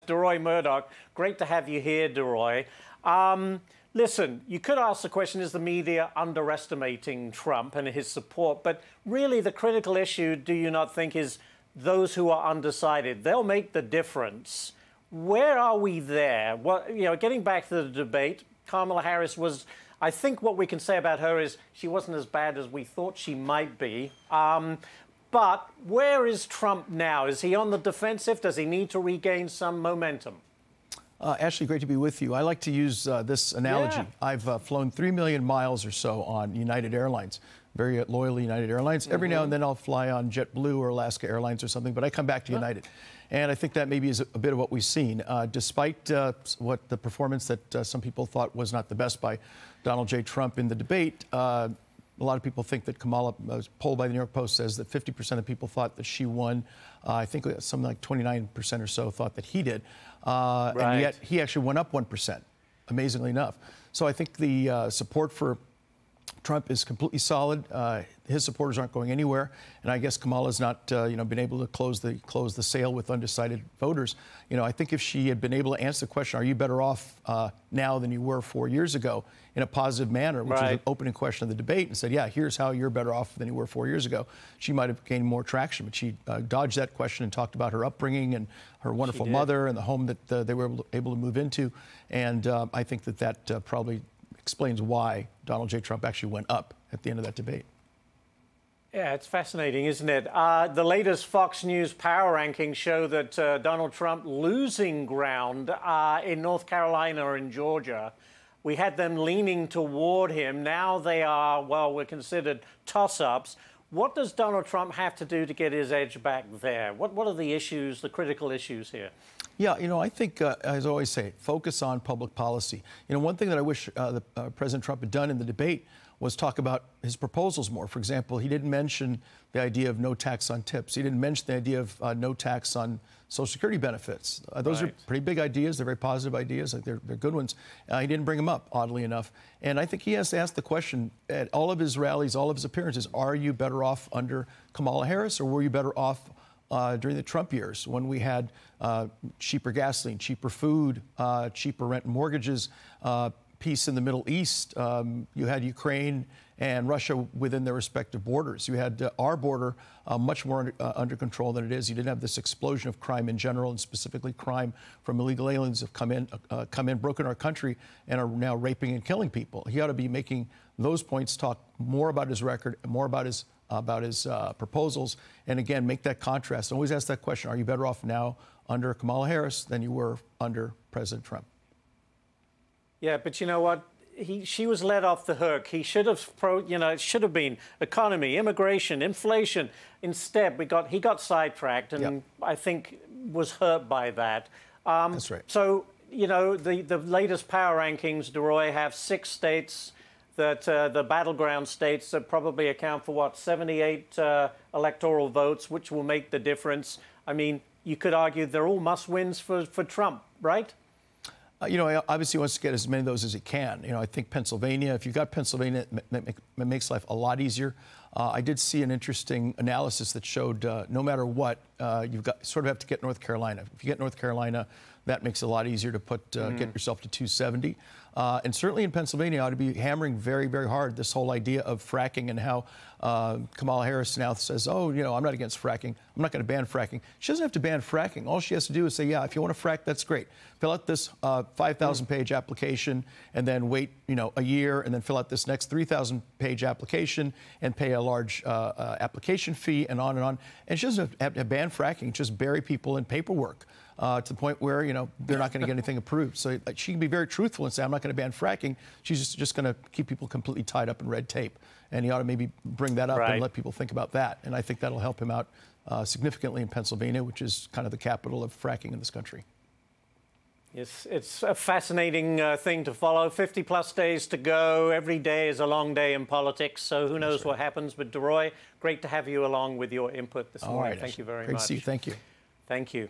DeRoy Murdock. Great to have you here, DeRoy. Listen, you could ask the question, is the media underestimating Trump and his support? But really, the critical issue, do you not think, is those who are undecided? They'll make the difference. Where are we there? Well, getting back to the debate, Kamala Harris was, I think what we can say about her is she wasn't as bad as we thought she might be. But where is Trump now? Is he on the defensive? Does he need to regain some momentum? Ashley, great to be with you. I like to use this analogy. Yeah. I've flown 3 million miles or so on United Airlines, very loyal United Airlines. Every now and then I'll fly on JetBlue or Alaska Airlines or something, but I come back to United. And I think that maybe is a bit of what we've seen. Despite what the performance that some people thought was not the best by Donald J. Trump in the debate, a lot of people think that Kamala, was polled by the New York Post, says that 50% of people thought that she won. I think something like 29% or so thought that he did. And yet he actually went up 1%, amazingly enough. So I think the support for Trump is completely solid. His supporters aren't going anywhere, and I guess Kamala's not, been able to close the sale with undecided voters. I think if she had been able to answer the question, "Are you better off now than you were 4 years ago?" in a positive manner, which was the opening question of the debate, and said, "Yeah, here's how you're better off than you were 4 years ago," she might have gained more traction. But she dodged that question and talked about her upbringing and her wonderful mother and the home that they were able to move into, and I think that probably explains why Donald J. Trump actually went up at the end of that debate. Yeah, it's fascinating, isn't it? The latest Fox News power rankings show that Donald Trump losing ground in North Carolina and Georgia. We had them leaning toward him. Now they are, well, we're considered toss-ups. What does Donald Trump have to do to get his edge back there? What are the issues, the critical issues here? Yeah, I think, as I always say, focus on public policy. One thing that I wish President Trump had done in the debate was talk about his proposals more. For example, he didn't mention the idea of no tax on tips. He didn't mention the idea of no tax on Social Security benefits. Those are pretty big ideas. They're very positive ideas. They're good ones. He didn't bring them up, oddly enough. And I think he has to ask the question at all of his rallies, all of his appearances, are you better off under Kamala Harris, or were you better off during the Trump years when we had cheaper gasoline, cheaper food, cheaper rent and mortgages, peace in the Middle East? You had Ukraine and Russia within their respective borders. You had our border much more under control than it is. You didn't have this explosion of crime in general, and specifically crime from illegal aliens have come in, broken our country, and are now raping and killing people. He ought to be making those points, talk more about his record, more about his proposals, and again, make that contrast. Always ask that question, are you better off now under Kamala Harris than you were under President Trump? Yeah, but you know what? She was let off the hook. He should have, it should have been economy, immigration, inflation. Instead, he got sidetracked, and I think was hurt by that. That's right. So, the latest power rankings, DeRoy, have 6 states that the battleground states that probably account for, what, 78 electoral votes, which will make the difference. I mean, you could argue they're all must-wins for Trump, right? He obviously wants to get as many of those as he can. I think Pennsylvania, if you've got Pennsylvania, it makes life a lot easier. I did see an interesting analysis that showed no matter what, you've got sort of have to get North Carolina. If you get North Carolina, that makes it a lot easier to get yourself to 270. And certainly in Pennsylvania, you ought to be hammering very, very hard this whole idea of fracking and how Kamala Harris now says, oh, I'm not against fracking. I'm not going to ban fracking. She doesn't have to ban fracking. All she has to do is say, yeah, if you want to frack, that's great. Fill out this 5,000-page application and then wait, a year and then fill out this next 3,000-page application and pay a large application fee and on and on. And she doesn't have to ban fracking, just bury people in paperwork. To the point where, they're not going to get anything approved. So she can be very truthful and say, I'm not going to ban fracking. She's just going to keep people completely tied up in red tape. And he ought to maybe bring that up and let people think about that. And I think that'll help him out significantly in Pennsylvania, which is kind of the capital of fracking in this country. Yes, it's a fascinating thing to follow. 50-plus days to go. Every day is a long day in politics, so who knows what happens. But DeRoy, great to have you along with your input this morning. Thank you very much. Great to see you. Thank you. Thank you.